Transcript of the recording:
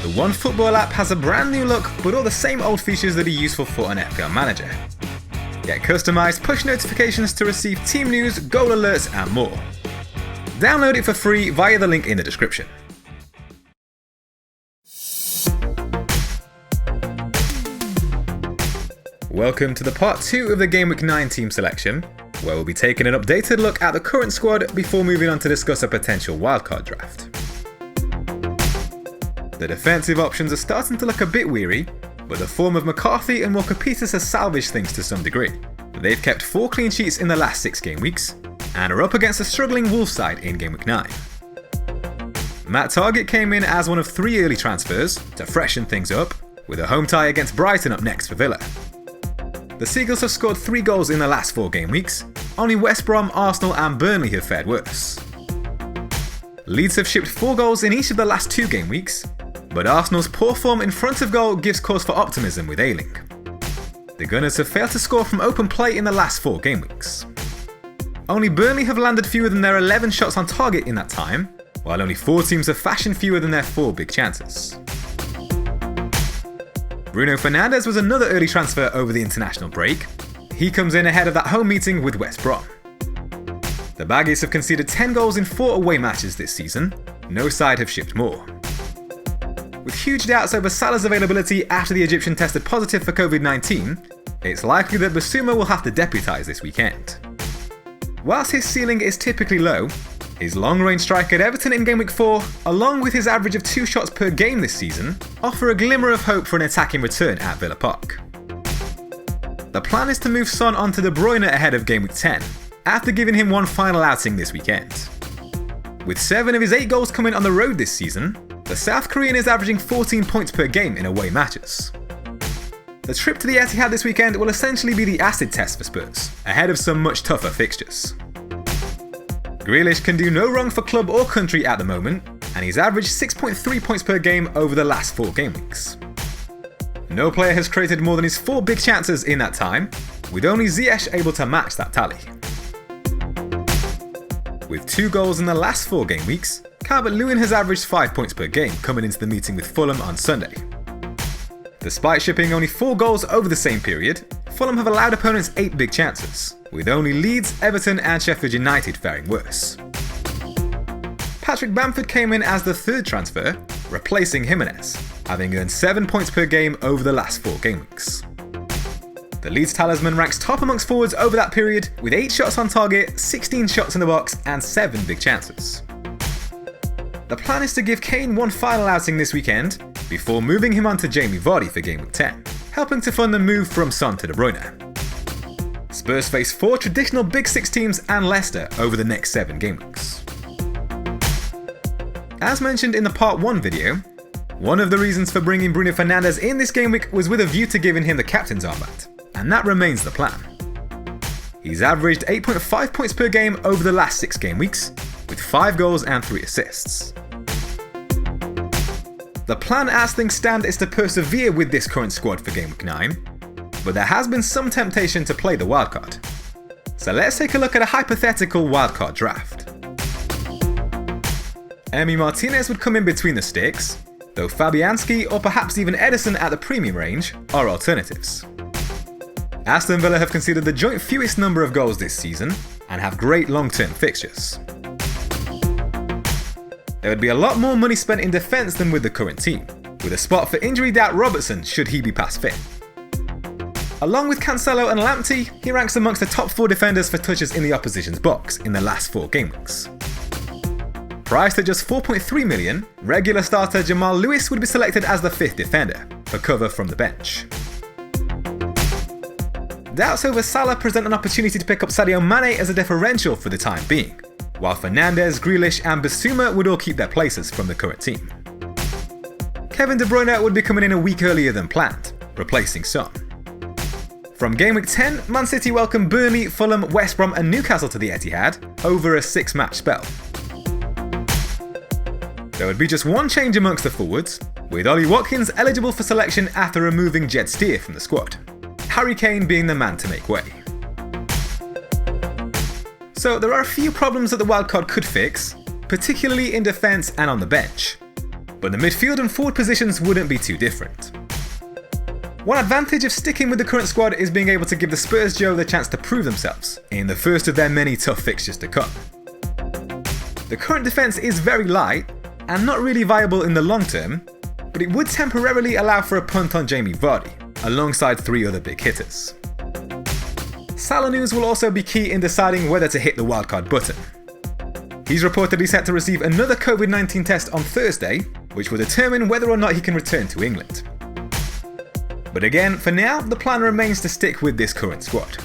The OneFootball app has a brand new look, but all the same old features that are useful for an FPL manager. Get customized push notifications to receive team news, goal alerts, and more. Download it for free via the link in the description. Welcome to the part 2 of the Gameweek 9 team selection, where we'll be taking an updated look at the current squad before moving on to discuss a potential wildcard draft. The defensive options are starting to look a bit weary, but the form of McCarthy and Walker Peters has salvaged things to some degree. They've kept 4 clean sheets in the last 6 game weeks, and are up against a struggling Wolves side in Gameweek 9. Matt Targett came in as one of 3 early transfers to freshen things up, with a home tie against Brighton up next for Villa. The Seagulls have scored 3 goals in the last 4 game weeks. Only West Brom, Arsenal and Burnley have fared worse. Leeds have shipped 4 goals in each of the last 2 game weeks, but Arsenal's poor form in front of goal gives cause for optimism with Ayling. The Gunners have failed to score from open play in the last 4 game weeks. Only Burnley have landed fewer than their 11 shots on target in that time, while only 4 teams have fashioned fewer than their 4 big chances. Bruno Fernandez was another early transfer over the international break. He comes in ahead of that home meeting with West Brom. The Baggies have conceded 10 goals in 4 away matches this season. No side have shipped more. With huge doubts over Salah's availability after the Egyptian tested positive for COVID-19, it's likely that Basuma will have to deputise this weekend. Whilst his ceiling is typically low, his long-range strike at Everton in Gameweek 4, along with his average of 2 shots per game this season, offer a glimmer of hope for an attacking return at Villa Park. The plan is to move Son onto De Bruyne ahead of Gameweek 10, after giving him one final outing this weekend. With 7 of his 8 goals coming on the road this season, the South Korean is averaging 14 points per game in away matches. The trip to the Etihad this weekend will essentially be the acid test for Spurs, ahead of some much tougher fixtures. Grealish can do no wrong for club or country at the moment, and he's averaged 6.3 points per game over the last 4 game weeks. No player has created more than his 4 big chances in that time, with only Ziyech able to match that tally. With 2 goals in the last 4 game weeks, Calvert-Lewin has averaged 5 points per game coming into the meeting with Fulham on Sunday. Despite shipping only 4 goals over the same period, Fulham have allowed opponents 8 big chances, with only Leeds, Everton and Sheffield United faring worse. Patrick Bamford came in as the 3rd transfer, replacing Jimenez, having earned 7 points per game over the last 4 game weeks. The Leeds talisman ranks top amongst forwards over that period, with 8 shots on target, 16 shots in the box and 7 big chances. The plan is to give Kane one final outing this weekend, before moving him on to Jamie Vardy for Gameweek 10, helping to fund the move from Son to De Bruyne. Spurs face 4 traditional Big 6 teams and Leicester over the next 7 game weeks. As mentioned in the Part 1 video, one of the reasons for bringing Bruno Fernandez in this game week was with a view to giving him the captain's armband, and that remains the plan. He's averaged 8.5 points per game over the last 6 game weeks, with 5 goals and 3 assists. The plan as things stand is to persevere with this current squad for Gameweek 9, but there has been some temptation to play the wildcard. So let's take a look at a hypothetical wildcard draft. Emi Martinez would come in between the sticks, though Fabianski or perhaps even Ederson at the premium range are alternatives. Aston Villa have conceded the joint fewest number of goals this season and have great long-term fixtures. There would be a lot more money spent in defence than with the current team, with a spot for injury doubt Robertson should he be past fit. Along with Cancelo and Lamptey, he ranks amongst the top 4 defenders for touches in the opposition's box in the last 4 game weeks. Priced at just 4.3 million, regular starter Jamal Lewis would be selected as the 5th defender, for cover from the bench. Doubts over Salah present an opportunity to pick up Sadio Mane as a differential for the time being, while Fernandes, Grealish and Basuma would all keep their places from the current team. Kevin De Bruyne would be coming in a week earlier than planned, replacing Son. From Gameweek 10, Man City welcome Burnley, Fulham, West Brom and Newcastle to the Etihad over a 6-match spell. There would be just one change amongst the forwards, with Ollie Watkins eligible for selection after removing Jed Steer from the squad, Harry Kane being the man to make way. So there are a few problems that the wildcard could fix, particularly in defence and on the bench. but the midfield and forward positions wouldn't be too different. One advantage of sticking with the current squad is being able to give the Spurs Joe the chance to prove themselves in the first of their many tough fixtures to come. The current defence is very light and not really viable in the long term, but it would temporarily allow for a punt on Jamie Vardy, alongside 3 other big hitters. Salah news will also be key in deciding whether to hit the wildcard button. He's reportedly set to receive another COVID-19 test on Thursday, which will determine whether or not he can return to England. But again, for now, the plan remains to stick with this current squad.